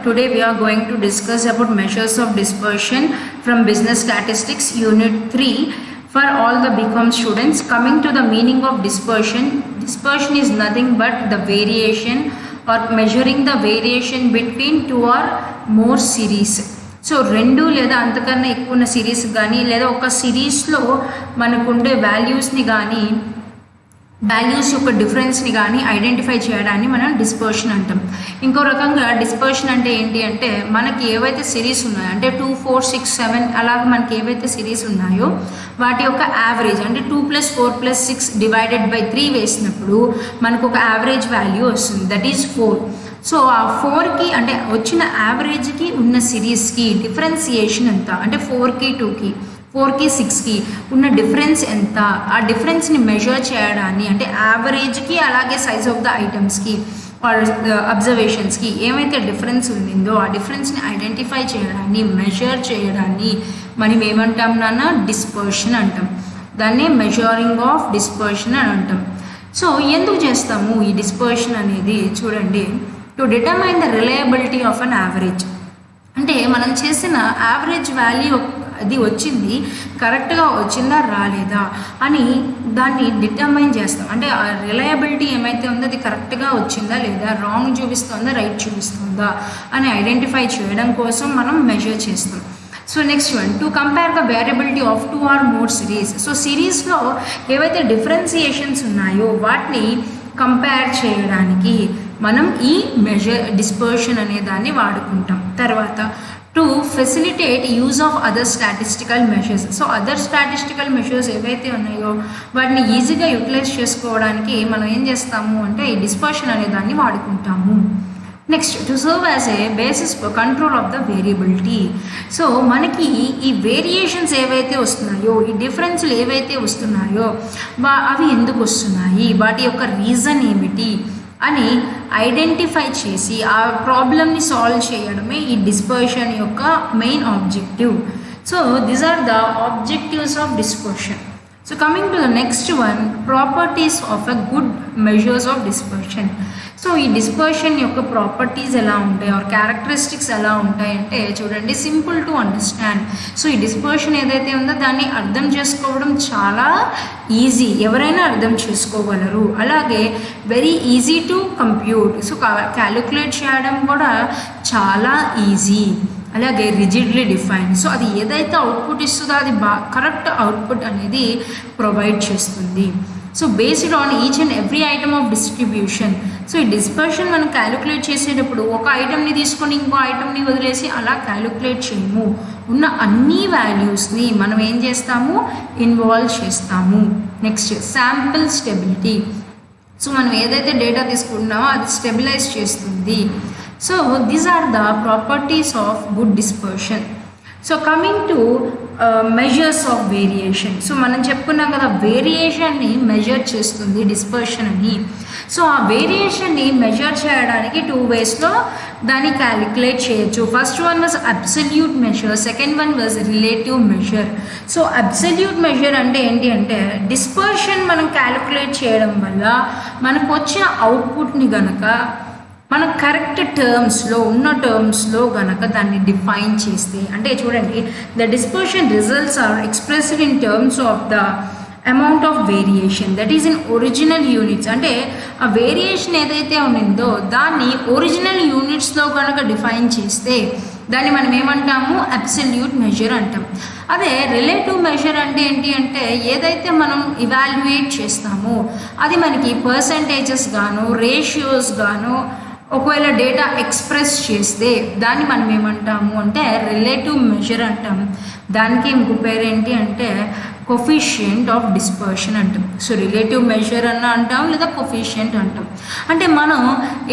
Today we are going to discuss about measures of dispersion from Business Statistics Unit 3 for all the BCom students. Coming to the meaning of dispersion, dispersion is nothing but the variation or measuring the variation between two or more series. So రెండు లేదా అంతకన్నా ఎక్కువ ఉన్న series కానీ లేదా ఒక సిరీస్లో మనకుండే వాల్యూస్ని కానీ వాల్యూస్ యొక్క డిఫరెన్స్ని కానీ ఐడెంటిఫై చేయడాన్ని మనం డిస్పర్షన్ అంటాం. ఇంకో రకంగా డిస్పర్షన్ అంటే ఏంటి అంటే మనకి ఏవైతే సిరీస్ ఉన్నాయో అంటే 2, 4, 6, 7 అలాగే మనకి ఏవైతే సిరీస్ ఉన్నాయో వాటి యొక్క యావరేజ్ అంటే 2 + 4 + 6 డివైడెడ్ బై 3 వేసినప్పుడు మనకు ఒక యావరేజ్ వాల్యూ వస్తుంది, దట్ ఈజ్ 4. సో ఆ 4కి అంటే వచ్చిన యావరేజ్కి ఉన్న సిరీస్కి డిఫరెన్సియేషన్ ఎంత అంటే 4కి 2కి 4కి 6కి ఉన్న డిఫరెన్స్ ఎంత, ఆ డిఫరెన్స్ని మెజర్ చేయడాన్ని అంటే యావరేజ్కి అలాగే సైజ్ ఆఫ్ ద ఐటమ్స్కి ఆర్ అబ్జర్వేషన్స్కి ఏమైతే డిఫరెన్స్ ఉండిందో ఆ డిఫరెన్స్ని ఐడెంటిఫై చేయడాన్ని మెజర్ చేయడాన్ని మనం ఏమంటాం నాన్న డిస్పర్షన్ అంటాం. దాన్నే మెజరింగ్ ఆఫ్ డిస్పర్షన్ అని అంటాం. సో ఎందుకు చేస్తాము ఈ డిస్పర్షన్ అనేది చూడండి, to determine the reliability of an average. అంటే మనం చేసిన యావరేజ్ వాల్యూ అది వచ్చింది కరెక్ట్గా వచ్చిందా రాలేదా అని దాన్ని డిటర్మైన్ చేస్తాం. అంటే ఆ రిలయబిలిటీ ఏమైతే ఉందో అది కరెక్ట్గా వచ్చిందా లేదా, రాంగ్ చూపిస్తుందా రైట్ చూపిస్తుందా అని ఐడెంటిఫై చేయడం కోసం మనం మెజర్ చేస్తాం. So next one, to compare the variability of 2 or more series. So సిరీస్లో ఏవైతే డిఫరెన్సియేషన్స్ ఉన్నాయో వాటిని కంపేర్ చేయడానికి మనం ఈ డిస్పర్షన్ అనే దాన్ని వాడుకుంటాం. తర్వాత to facilitate use of other statistical measures. So other statistical measures ఏవైతే ఉన్నాయో వాటిని ఈజీగా యూటిలైజ్ చేసుకోవడానికి మనం ఏం చేస్తాము అంటే ఈ డిస్పర్షన్ అనే దాన్ని వాడుకుంటాము. Next, to serve as a basis for control of the variability. So మనకి ఈ వేరియేషన్స్ ఏవైతే వస్తున్నాయో ఈ డిఫరెన్స్లు ఏవైతే వస్తున్నాయో అవి ఎందుకు వస్తున్నాయి, వాటి యొక్క రీజన్ ఏమిటి అని ఐడెంటిఫై చేసి ఆ ప్రాబ్లమ్ని సాల్వ్ చేయడమే ఈ డిస్పర్షన్ యొక్క main objective. So these are the objectives of dispersion. So coming to the next one, properties of a good measures of dispersion. So ఈ డిస్పర్షన్ యొక్క ప్రాపర్టీస్ ఎలా ఉంటాయి ఆర్ క్యారెక్టరిస్టిక్స్ ఎలా ఉంటాయి అంటే చూడండి, సింపుల్ టు అండర్స్టాండ్. సో ఈ dispersion ఏదైతే ఉందో దాన్ని అర్థం చేసుకోవడం చాలా ఈజీ, ఎవరైనా అర్థం చేసుకోగలరు. అలాగే very easy to compute. So calculate చేయడం కూడా చాలా ఈజీ. అలాగే రిజిడ్లీ డిఫైన్డ్. సో అది ఏదైతే అవుట్పుట్ ఇస్తుందో అది కరెక్ట్ అవుట్పుట్ అనేది ప్రొవైడ్ చేస్తుంది. So based on each and every item of distribution. So ఈ డిస్పర్షన్ మనం క్యాలిక్యులేట్ చేసేటప్పుడు ఒక ఐటమ్ని తీసుకొని ఇంకో ఐటమ్ని వదిలేసి అలా క్యాలిక్యులేట్ చేయము. ఉన్న అన్ని వాల్యూస్ని మనం ఏం చేస్తాము, ఇన్వాల్వ్ చేస్తాము. Next, sample stability. సో మనం ఏదైతే డేటా తీసుకుంటున్నామో అది స్టెబిలైజ్ చేస్తుంది. So these are the properties of good dispersion. So coming to measures of variation. So మనం చెప్పుకున్నాం కదా వేరియేషన్ని మెజర్ చేస్తుంది డిస్పర్షన్ అని. సో ఆ వేరియేషన్ని మెజర్ చేయడానికి 2 waysలో దాన్ని క్యాలిక్యులేట్ చేయొచ్చు. First one was absolute measure, second one was relative measure. So absolute measure అంటే ఏంటి అంటే డిస్పర్షన్ మనం క్యాలిక్యులేట్ చేయడం వల్ల మనకు వచ్చిన అవుట్పుట్ని గనక మనం కరెక్ట్ టర్మ్స్లో గనక దాన్ని డిఫైన్ చేస్తే, అంటే చూడండి, the dispersion results are expressed in terms of the amount of variation that is in original units. అంటే ఆ వేరియేషన్ ఏదైతే ఉండిందో దాన్ని ఒరిజినల్ యూనిట్స్లో కనుక డిఫైన్ చేస్తే దాన్ని మనం ఏమంటాము, అబ్సల్యూట్ మెజర్ అంటాం. అదే రిలేటివ్ మెజర్ అంటే ఏంటి అంటే ఏదైతే మనం ఇవాల్యుయేట్ చేస్తామో అది మనకి పర్సంటేజెస్ గాను రేషియోస్ గాను ఒకవేళ డేటా ఎక్స్ప్రెస్ చేస్తే దాన్ని మనం ఏమంటాము అంటే రిలేటివ్ మెజర్ అంటాం. దానికి ఇంకో పేరు ఏంటి అంటే కోఫిషియంట్ ఆఫ్ డిస్పర్షన్ అంటాం. సో రిలేటివ్ మెజర్ అన్న అంటాం లేదా కోఫిషియంట్ అంటాం. అంటే మనం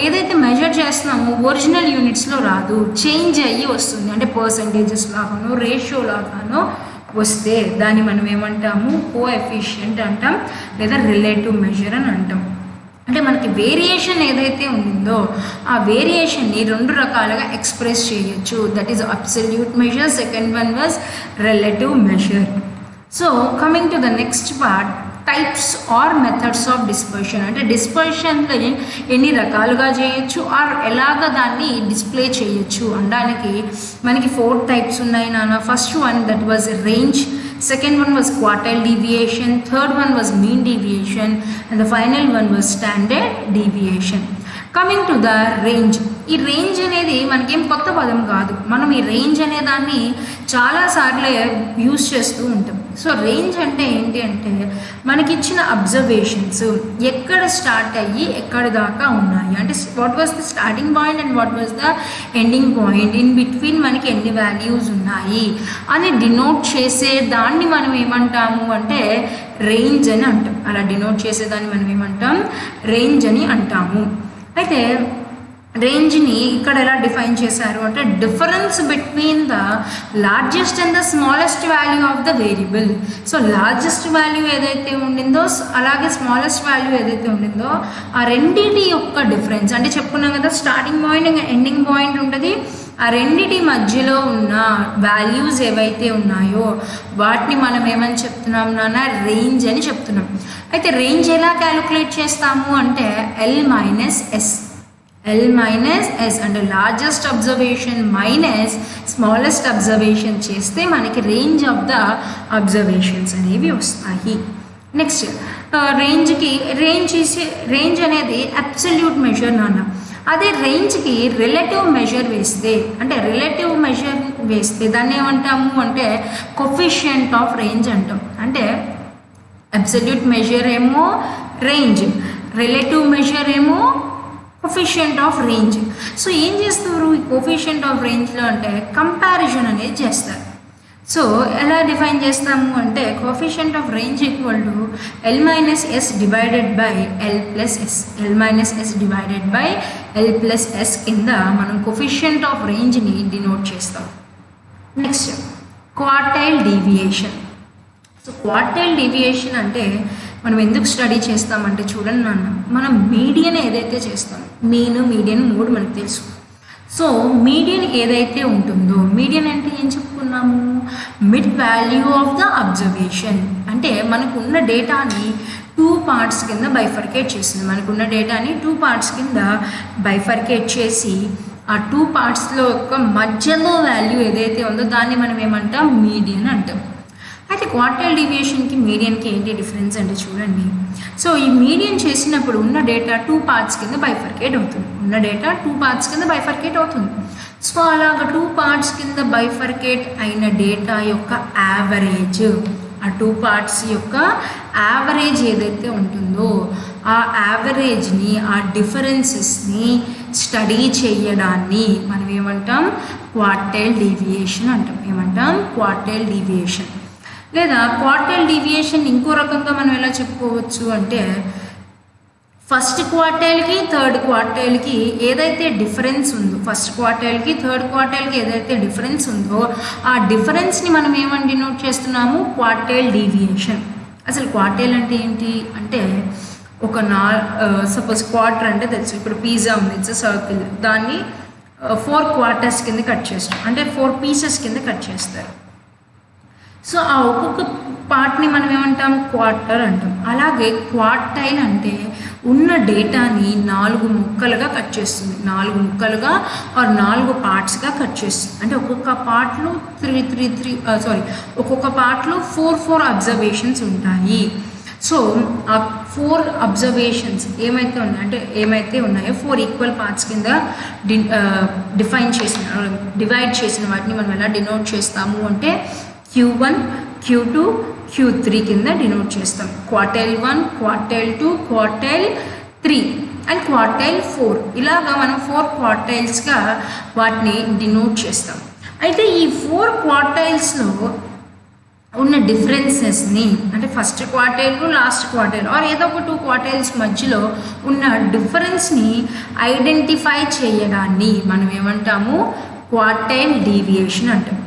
ఏదైతే మెజర్ చేస్తున్నామో ఒరిజినల్ యూనిట్స్లో రాదు, చేంజ్ అయ్యి వస్తుంది. అంటే పర్సంటేజెస్ లాగానో రేషియో లాగానో వస్తే దాన్ని మనం ఏమంటాము, కోఎఫిషియంట్ అంటాం లేదా రిలేటివ్ మెజర్ అని అంటాం. అంటే మనకి వేరియేషన్ ఏదైతే ఉందో ఆ వేరియేషన్ని 2 రకాలుగా ఎక్స్ప్రెస్ చేయొచ్చు. That is absolute measure, second one was relative measure. So coming to the next part, types or methods of dispersion, అంటే డిస్పర్షన్లో ఎన్ని రకాలుగా చేయొచ్చు ఆర్ ఎలాగ దాన్ని డిస్ప్లే చేయొచ్చు అనడానికి మనకి 4 టైప్స్ ఉన్నాయి నాన్న. First one that was range, second one was quartile deviation, third one was mean deviation, and the final one was standard deviation. Coming to the range, ఈ రేంజ్ అనేది మనకేం కొత్త పదం కాదు, మనం ఈ రేంజ్ అనే దాన్ని చాలాసార్లు యూజ్ చేస్తూ ఉంటాం. సో రేంజ్ అంటే ఏంటి అంటే మనకిచ్చిన అబ్జర్వేషన్స్ ఎక్కడ స్టార్ట్ అయ్యి ఎక్కడ దాకా ఉన్నాయి, అంటే what was the starting point and what was the ending point, in between మనకి ఎన్ని వాల్యూస్ ఉన్నాయి అని డినోట్ చేసే దాన్ని మనం ఏమంటాము అంటే రేంజ్ అని అంటాం. అలా డినోట్ చేసేదాన్ని మనం ఏమంటాం, రేంజ్ అని అంటాము. అయితే రేంజ్ని ఇక్కడ ఎలా డిఫైన్ చేశారు అంటే difference between the largest and the smallest value of the variable. So largest value ఏదైతే ఉండిందో అలాగే స్మాలెస్ట్ వాల్యూ ఏదైతే ఉండిందో ఆ రెండింటి యొక్క డిఫరెన్స్, అంటే చెప్పుకున్నాం కదా స్టార్టింగ్ పాయింట్ ఇంకా ఎండింగ్ పాయింట్ ఉంటుంది, ఆ రెండింటి మధ్యలో ఉన్న వాల్యూస్ ఏవైతే ఉన్నాయో వాటిని మనం ఏమని చెప్తున్నాం నాన్న, రేంజ్ అని చెప్తున్నాం. అయితే రేంజ్ ఎలా క్యాలిక్యులేట్ చేస్తాము అంటే L minus S అంటే largest observation minus smallest observation చేస్తే మనకి రేంజ్ ఆఫ్ ద అబ్జర్వేషన్స్ అనేవి వస్తాయి. నెక్స్ట్ రేంజ్ అనేది అబ్సల్యూట్ మెజర్ నాన్న. అదే రేంజ్కి రిలేటివ్ మెజర్ వేస్తే దాన్ని ఏమంటాము అంటే కోఎఫిషియంట్ ఆఫ్ రేంజ్ అంటాం. అంటే అబ్సల్యూట్ మెజర్ ఏమో రేంజ్, రిలేటివ్ మెజర్ ఏమో కోఎఫిషియంట్ ఆఫ్ రేంజ్. సో ఏం చేస్తారు ఈ కోఎఫిషియంట్ ఆఫ్ రేంజ్లో అంటే కంపారిజన్ అనేది చేస్తారు. సో ఎలా డిఫైన్ చేస్తాము అంటే coefficient of range equal to L minus S divided by L plus S, L minus S divided by L plus S కింద మనం కోఎఫిషియంట్ ఆఫ్ రేంజ్ని డినోట్ చేస్తాం. Next quartile deviation. So quartile deviation అంటే మనం ఎందుకు study చేస్తామంటే చూడండి నాన్న, మనం మీడియన్ ఏదైతే చేస్తాం, మీడియన్ 3 మనకు తెలుసు. సో మీడియన్ ఏదైతే ఉంటుందో, మీడియన్ అంటే ఏం చెప్పుకున్నాము, mid value of the observation. అంటే మనకున్న డేటాని 2 పార్ట్స్ కింద బైఫర్కేట్ చేసింది, మనకున్న డేటాని 2 పార్ట్స్ కింద బైఫర్కేట్ చేసి ఆ 2 పార్ట్స్లో యొక్క మధ్యలో వాల్యూ ఏదైతే ఉందో దాన్ని మనం ఏమంటాం, మీడియన్ అంటాం. అయితే క్వార్టైల్ డీవియేషన్కి మీడియన్కి ఏంటి డిఫరెన్స్ అంటే చూడండి. సో ఈ మీడియన్ చేసినప్పుడు ఉన్న డేటా 2 పార్ట్స్ కింద బైఫర్కేట్ అవుతుంది. సో అలాగ 2 పార్ట్స్ కింద బైఫర్కేట్ అయిన డేటా యొక్క యావరేజ్, ఆ 2 పార్ట్స్ యొక్క యావరేజ్ ఏదైతే ఉంటుందో ఆ యావరేజ్ని, ఆ డిఫరెన్సెస్ని స్టడీ చేయడాన్ని మనం ఏమంటాం, క్వార్టైల్ డీవియేషన్ అంటాం. Quartile deviation. లేదా క్వార్టైల్ డీవియేషన్ ఇంకో రకంగా మనం ఎలా చెప్పుకోవచ్చు అంటే ఫస్ట్ క్వార్టైల్కి థర్డ్ క్వార్టైల్కి ఏదైతే డిఫరెన్స్ ఉందో, ఫస్ట్ క్వార్టైల్కి థర్డ్ క్వార్టైల్కి ఏదైతే డిఫరెన్స్ ఉందో ఆ డిఫరెన్స్ని మనం ఏమని డినోట్ చేస్తున్నాము, క్వార్టైల్ డీవియేషన్. అసలు క్వార్టైల్ అంటే ఏంటి అంటే ఒక సపోజ్ క్వార్టర్ అంటే తెలుసు, ఇప్పుడు పిజ్జా ఉంది, ఇట్స్ సర్కిల్, దాన్ని 4 క్వార్టర్స్ కింద కట్ చేస్తాం, అంటే 4 పీసెస్ కింద కట్ చేస్తారు. సో ఆ ఒక్కొక్క పార్ట్ని మనం ఏమంటాం, క్వార్టర్ అంటాం. అలాగే క్వార్టైల్ అంటే ఉన్న డేటాని 4 ముక్కలుగా కట్ చేస్తుంది, 4 ముక్కలుగా ఆర్ 4 పార్ట్స్గా కట్ చేస్తుంది. అంటే ఒక్కొక్క పార్ట్లో ఒక్కొక్క పార్ట్లో 4 అబ్జర్వేషన్స్ ఉంటాయి. సో ఆ 4 అబ్జర్వేషన్స్ ఏమైతే ఉన్నాయో 4 ఈక్వల్ పార్ట్స్ కింద డివైడ్ చేసిన వాటిని మనం ఎలా డినోట్ చేస్తాము అంటే Q1, Q2, Q3 కింద డినోట్ చేస్తాం. Quartile 1, quartile 2, quartile 3 and quartile 4, ఇలాగా మనం 4 క్వార్టైల్స్గా వాటిని డినోట్ చేస్తాం. అయితే ఈ 4 క్వార్టైల్స్లో ఉన్న డిఫరెన్సెస్ని, అంటే first quartile last quartile or ఏదో ఒక 2 క్వార్టైల్స్ మధ్యలో ఉన్న డిఫరెన్స్ని ఐడెంటిఫై చేయడాన్ని మనం ఏమంటాము, క్వార్టైల్ డీవియేషన్ అంటాం.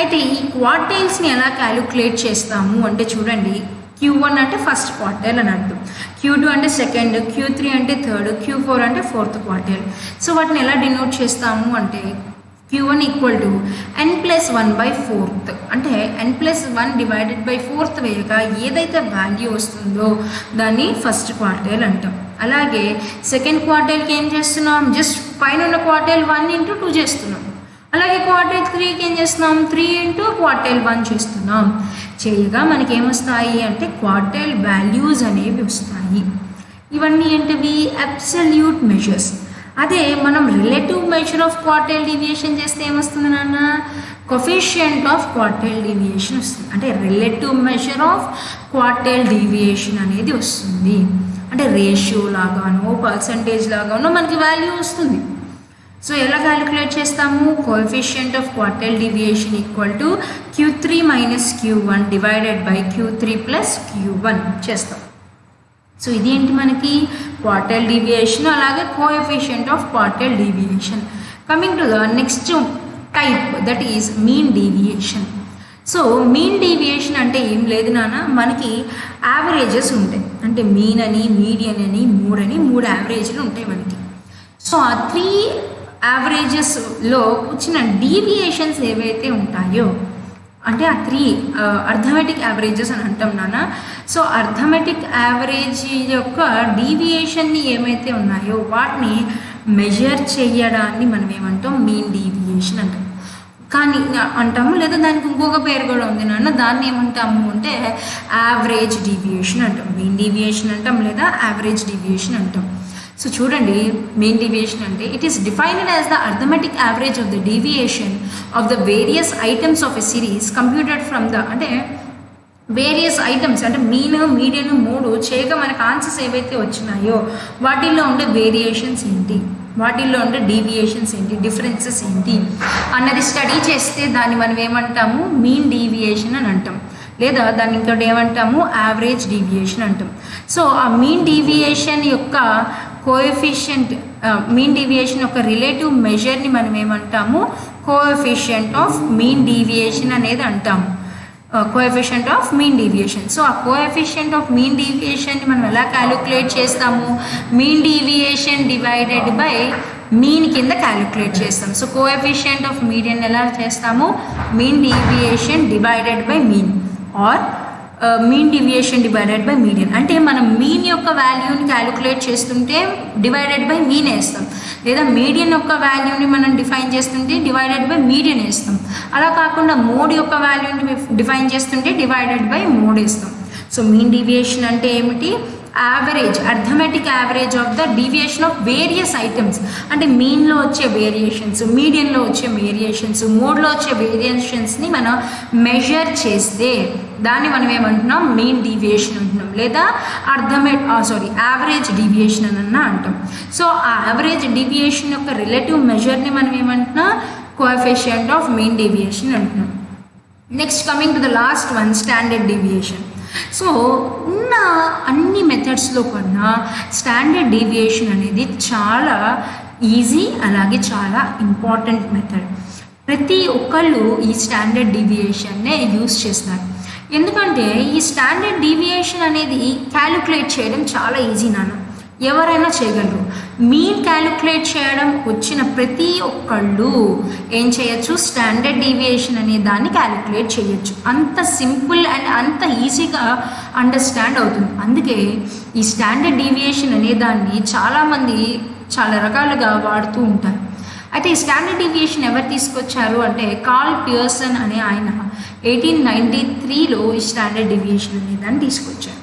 అయితే ఈ క్వార్టైల్స్ని ఎలా క్యాలిక్యులేట్ చేస్తాము అంటే చూడండి, Q1 అంటే ఫస్ట్ క్వార్టైల్ అని అర్థం, Q2 అంటే సెకండ్, Q3 అంటే థర్డ్, Q4 అంటే 4th క్వార్టైల్. సో వాటిని ఎలా డినోట్ చేస్తాము అంటే Q1 ఈక్వల్ టు n+1/4 అంటే n+1/4 వేయగా ఏదైతే వాల్యూ వస్తుందో దాన్ని ఫస్ట్ క్వార్టైల్ అంటాం. అలాగే సెకండ్ క్వార్టైల్కి ఏం చేస్తున్నాం, జస్ట్ పైన ఉన్న క్వార్టైల్ 1 × 2 చేస్తున్నాం. అలాగే క్వార్టైల్ 3కి ఏం చేస్తున్నాం, 3 × క్వార్టైల్ 1 చేస్తున్నాం. చేయగా మనకి ఏమొస్తాయి అంటే క్వార్టైల్ వాల్యూస్ అనేవి వస్తాయి. ఇవన్నీ ఏంటివి, అబ్సల్యూట్ మెజర్స్. అదే మనం relative measure of quartile deviation చేస్తే ఏమొస్తుంది నాన్న, కోఎఫిషియంట్ ఆఫ్ క్వార్టైల్ డీవియేషన్ వస్తుంది. అంటే relative measure of quartile deviation అనేది వస్తుంది. అంటే రేషియో లాగానో పర్సంటేజ్ లాగానో మనకి వాల్యూ వస్తుంది. సో ఎలా క్యాలిక్యులేట్ చేస్తాము, coefficient of quartile deviation equal to Q3 - Q1 divided by Q3 + Q1 చేస్తాం. సో ఇదేంటి మనకి క్వార్టైల్ డీవియేషన్, అలాగే coefficient of quartile deviation. Coming to the next type, that is mean deviation. So mean deviation అంటే ఏం లేదు నాన్న, మనకి averages ఉంటాయి. అంటే మీన్ అని, మీడియన్ అని, మూడు యావరేజ్లు ఉంటాయి మనకి. సో ఆ 3 యావరేజెస్లో వచ్చిన డీవియేషన్స్ ఏవైతే ఉంటాయో, అంటే ఆ 3 అర్థమెటిక్ యావరేజెస్ అని అంటాం నాన్న. సో అర్థమెటిక్ యావరేజ్ యొక్క డీవియేషన్ని ఏమైతే ఉన్నాయో వాటిని మెజర్ చేయడాన్ని మనం ఏమంటాం, మీన్ డీవియేషన్ అంటాం. కానీ అంటాము, లేదా దానికి ఇంకొక పేరు కూడా ఉంది నాన్న, దాన్ని ఏమంటాము అంటే యావరేజ్ డీవియేషన్ అంటాం. మీన్ డీవియేషన్ అంటాం, లేదా యావరేజ్ డీవియేషన్ అంటాం. సో చూడండి, మీన్ డీవియేషన్ అంటే it is defined as the arithmetic average of the deviation of the various items of a series computed from the, అంటే వేరియస్ ఐటమ్స్ అంటే mean, median 3 చేయగా మనకు answers ఏవైతే వచ్చినాయో వాటిల్లో ఉండే వేరియేషన్స్ ఏంటి, వాటిల్లో ఉండే డీవియేషన్స్ ఏంటి, డిఫరెన్సెస్ ఏంటి అన్నది స్టడీ చేస్తే దాన్ని మనం ఏమంటాము, మీన్ డీవియేషన్ అని అంటాం. లేదా దాన్ని ఇంకోటి ఏమంటాము, యావరేజ్ డీవియేషన్ అంటాం. సో ఆ మీన్ డీవియేషన్ యొక్క కోఎఫిషియంట్, మీన్ డీవియేషన్ యొక్క రిలేటివ్ మెజర్ని మనం ఏమంటాము, కోఎఫిషియంట్ ఆఫ్ మీన్ డీవియేషన్ అనేది అంటాము. Coefficient of mean deviation. So ఆ కోఎఫిషియంట్ ఆఫ్ మీన్ డీవియేషన్ని మనం ఎలా క్యాలిక్యులేట్ చేస్తాము, mean deviation divided by mean కింద క్యాలిక్యులేట్ చేస్తాం. సో కోఎఫిషియంట్ ఆఫ్ మీడియన్ ఎలా చేస్తాము, mean deviation divided by mean or mean deviation divided by median. అంటే మనం మీన్ యొక్క వాల్యూని క్యాలిక్యులేట్ చేస్తుంటే డివైడెడ్ బై మీన్ వేస్తాం, లేదా మీడియన్ యొక్క వాల్యూని మనం డిఫైన్ చేస్తుంటే డివైడెడ్ బై మీడియన్ వేస్తాం. అలా కాకుండా మోడ్ యొక్క వాల్యూని డిఫైన్ చేస్తుంటే డివైడెడ్ బై మోడ్ వేస్తాం. సో మీన్ డీవియేషన్ అంటే ఏమిటి, average, arithmetic average of the deviation of various items. అంటే మీన్లో వచ్చే వేరియేషన్స్, మీడియన్లో వచ్చే వేరియేషన్స్, మోడ్లో వచ్చే వేరియేషన్స్ని మనం మెజర్ చేస్తే దాన్ని మనం ఏమంటున్నాం, మీన్ డీవియేషన్ అంటున్నాం, లేదా యావరేజ్ డీవియేషన్ అని అంటాం. సో ఆ యావరేజ్ డీవియేషన్ యొక్క రిలేటివ్ మెజర్ని మనం ఏమంటున్నాం, కోఎఫిషియంట్ ఆఫ్ మీన్ డీవియేషన్ అంటున్నాం. Next coming to the last one, standard deviation. So ఉన్న అన్ని మెథడ్స్లో కన్నా స్టాండర్డ్ డీవియేషన్ అనేది చాలా ఈజీ, అలాగే చాలా ఇంపార్టెంట్ మెథడ్. ప్రతి ఒక్కళ్ళు ఈ స్టాండర్డ్ డీవియేషన్నే యూస్ చేస్తారు. ఎందుకంటే ఈ స్టాండర్డ్ డీవియేషన్ అనేది క్యాలిక్యులేట్ చేయడం చాలా ఈజీ నాన్న, ఎవరైనా చేయగలరు. మీన్ క్యాలిక్యులేట్ చేయడం వచ్చిన ప్రతి ఒక్కళ్ళు ఏం చేయొచ్చు, స్టాండర్డ్ డీవియేషన్ అనే దాన్ని క్యాలిక్యులేట్ చేయొచ్చు. అంత సింపుల్ అండ్ అంత ఈజీగా అండర్స్టాండ్ అవుతుంది. అందుకే ఈ స్టాండర్డ్ డీవియేషన్ అనే దాన్ని చాలామంది చాలా రకాలుగా వాడుతూ ఉంటారు. అయితే ఈ స్టాండర్డ్ డీవియేషన్ ఎవరు తీసుకొచ్చారు అంటే కార్ల్ పియర్సన్ అనే ఆయన 1893లో ఈ స్టాండర్డ్ డీవియేషన్ అనే దాన్ని తీసుకొచ్చారు.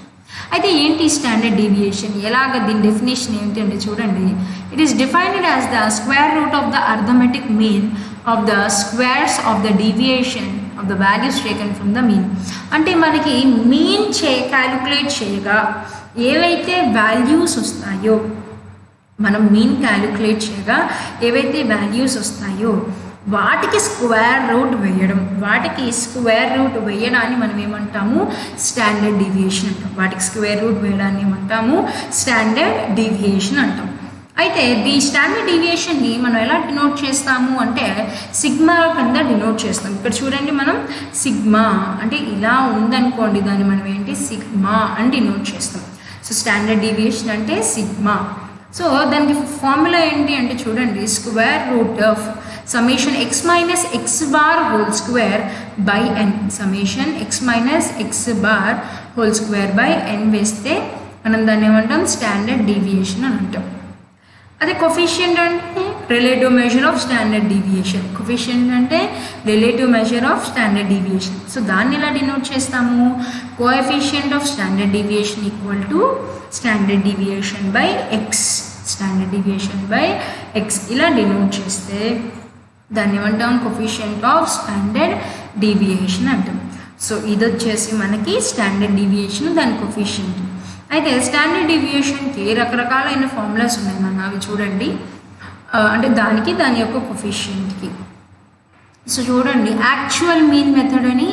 అయితే ఏంటి స్టాండర్డ్ డీవియేషన్, ఎలాగ దీని డెఫినేషన్ ఏంటి అంటే చూడండి, it is defined as the square root of the arithmetic mean of the squares of the deviation of the values taken from the mean. అంటే మనకి మీన్ క్యాలిక్యులేట్ చేయగా ఏవైతే వాల్యూస్ వస్తాయో, మనం మీన్ క్యాలిక్యులేట్ చేయగా ఏవైతే వాల్యూస్ వస్తాయో వాటికి స్క్వేర్ రూట్ వేయడం, వేయడాన్ని మనం ఏమంటాము, స్టాండర్డ్ డీవియేషన్ అంటాం. వాటికి స్క్వేర్ రూట్ వేయడాన్ని ఏమంటాము, స్టాండర్డ్ డీవియేషన్ అంటాం. అయితే ఈ స్టాండర్డ్ డీవియేషన్ని మనం ఎలా డినోట్ చేస్తాము అంటే సిగ్మా కింద డినోట్ చేస్తాం. ఇక్కడ చూడండి, మనం సిగ్మా అంటే ఇలా ఉందనుకోండి, దాన్ని మనం ఏంటి, సిగ్మా అని డినోట్ చేస్తాం. సో స్టాండర్డ్ డీవియేషన్ అంటే సిగ్మా. సో దానికి ఫార్ములా ఏంటి అంటే చూడండి, square root of summation x minus x bar whole square by n, summation x minus x bar whole square by n వేస్తే మనం దాన్ని ఏమంటాం స్టాండర్డ్ డీవియేషన్ అని అంటాం. అదే కోఫిషియంట్ అంటే relative measure of standard deviation. Coefficient అంటే relative measure of standard deviation. So దాన్ని ఎలా డినోట్ చేస్తాము, coefficient of standard deviation equal to standard deviation by x, standard deviation by x ఇలా డినోట్ చేస్తే దాన్ని ఏమంటాం కోఫిషియంట్ ఆఫ్ స్టాండర్డ్ డీవియేషన్ అంటాం. సో ఇది వచ్చేసి మనకి స్టాండర్డ్ డీవియేషన్, దాని కోఫిషియంట్. అయితే స్టాండర్డ్ డీవియేషన్కి రకరకాలైన ఫార్ములాస్ ఉన్నాయి మనం, అవి చూడండి. అంటే దానికి దాని యొక్క కోఫిషియంట్కి. సో చూడండి, యాక్చువల్ మీన్ మెథడ్ అని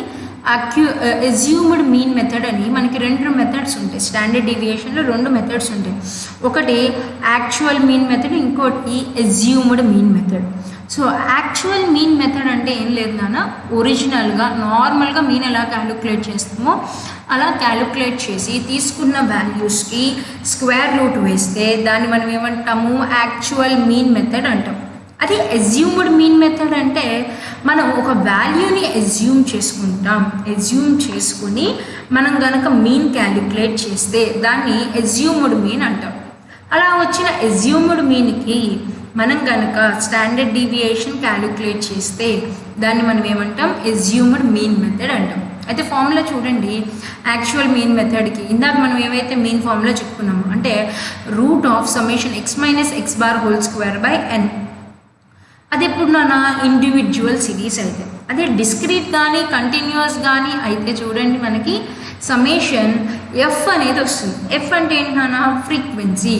అజ్యూమ్డ్ మీన్ మెథడ్ అని మనకి రెండు మెథడ్స్ ఉంటాయి. స్టాండర్డ్ డీవియేషన్లో రెండు మెథడ్స్ ఉంటాయి. ఒకటి యాక్చువల్ మీన్ మెథడ్, ఇంకోటి assumed mean method. So actual mean method అంటే ఏం లేదు నాన్న, ఒరిజినల్గా నార్మల్గా మీన్ ఎలా క్యాలిక్యులేట్ చేస్తామో అలా క్యాలిక్యులేట్ చేసి తీసుకున్న వాల్యూస్కి స్క్వేర్ రూట్ వేస్తే దాన్ని మనం ఏమంటాము యాక్చువల్ మీన్ మెథడ్ అంటాం. అది అజ్యూమ్డ్ మీన్ మెథడ్ అంటే మనం ఒక వాల్యూని అజ్యూమ్ చేసుకుంటాం, అజ్యూమ్ చేసుకుని మనం కనుక మీన్ క్యాలిక్యులేట్ చేస్తే దాన్ని అజ్యూమ్డ్ మీన్ అంటాం. అలా వచ్చిన అజ్యూమ్డ్ మీన్కి మనం కనుక స్టాండర్డ్ డీవియేషన్ క్యాలిక్యులేట్ చేస్తే దాన్ని మనం ఏమంటాం అజ్యూమ్డ్ మీన్ మెథడ్ అంటాం. అయితే ఫార్ములా చూడండి, యాక్చువల్ మీన్ మెథడ్కి ఇందాక మనం ఏవైతే మీన్ ఫార్ములా చెప్పుకున్నాము అంటే root of summation x minus x bar whole square by n. అది ఎప్పుడు నా ఇండివిజువల్ సిరీస్ అయితే. అదే డిస్క్రీట్ కానీ కంటిన్యూస్ కానీ అయితే చూడండి మనకి సమ్మేషన్ ఎఫ్ అనేది వస్తుంది. ఎఫ్ అంటే ఏంటన్నా ఫ్రీక్వెన్సీ.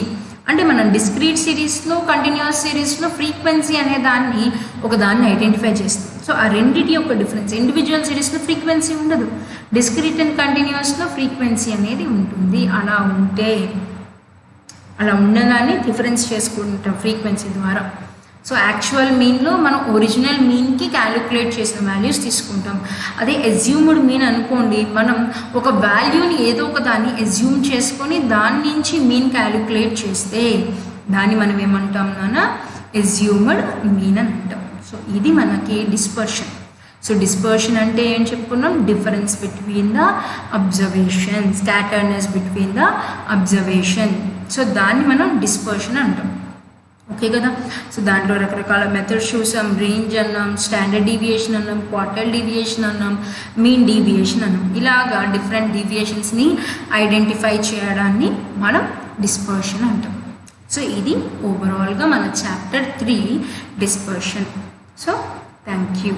అంటే మనం డిస్క్రీట్ సిరీస్లో కంటిన్యూస్ సిరీస్లో ఫ్రీక్వెన్సీ అనే దాన్ని ఒకదాన్ని ఐడెంటిఫై చేస్తాం. సో ఆ రెండింటి యొక్క డిఫరెన్స్, ఇండివిజువల్ సిరీస్లో ఫ్రీక్వెన్సీ ఉండదు, డిస్క్రీట్ అండ్ కంటిన్యూస్లో ఫ్రీక్వెన్సీ అనేది ఉంటుంది. అలా ఉన్నదాన్ని డిఫరెన్స్ చేసుకుంటాం ఫ్రీక్వెన్సీ ద్వారా. సో యాక్చువల్ మీన్లో మనం ఒరిజినల్ మీన్కి క్యాలిక్యులేట్ చేసిన వాల్యూస్ తీసుకుంటాం. అదే అజ్యూమ్డ్ మీన్ అనుకోండి, మనం ఒక వాల్యూని ఏదో ఒక దాన్ని అజ్యూమ్ చేసుకొని దాని నుంచి మీన్ క్యాలిక్యులేట్ చేస్తే దాన్ని మనం ఏమంటాం నాన్న అజ్యూమ్డ్ మీన్ అని అంటాం. సో ఇది మనకి డిస్పర్షన్. సో డిస్పర్షన్ అంటే ఏం చెప్పుకున్నాం, difference between the observation, scatterness between the observation. So దాన్ని మనం డిస్పర్షన్ అంటాం. ఓకే కదా. సో దాంట్లో రకరకాల మెథడ్స్ చూసాం. రేంజ్ అన్నాం, స్టాండర్డ్ డీవియేషన్ అన్నాం, క్వార్టైల్ డీవియేషన్ అన్నాం, మీన్ డీవియేషన్ అన్నాం. ఇలాగా డిఫరెంట్ డీవియేషన్స్ని ఐడెంటిఫై చేయడాన్ని మనం డిస్పర్షన్ అంటాం. సో ఇది ఓవరాల్గా మన chapter 3 dispersion. So thank you.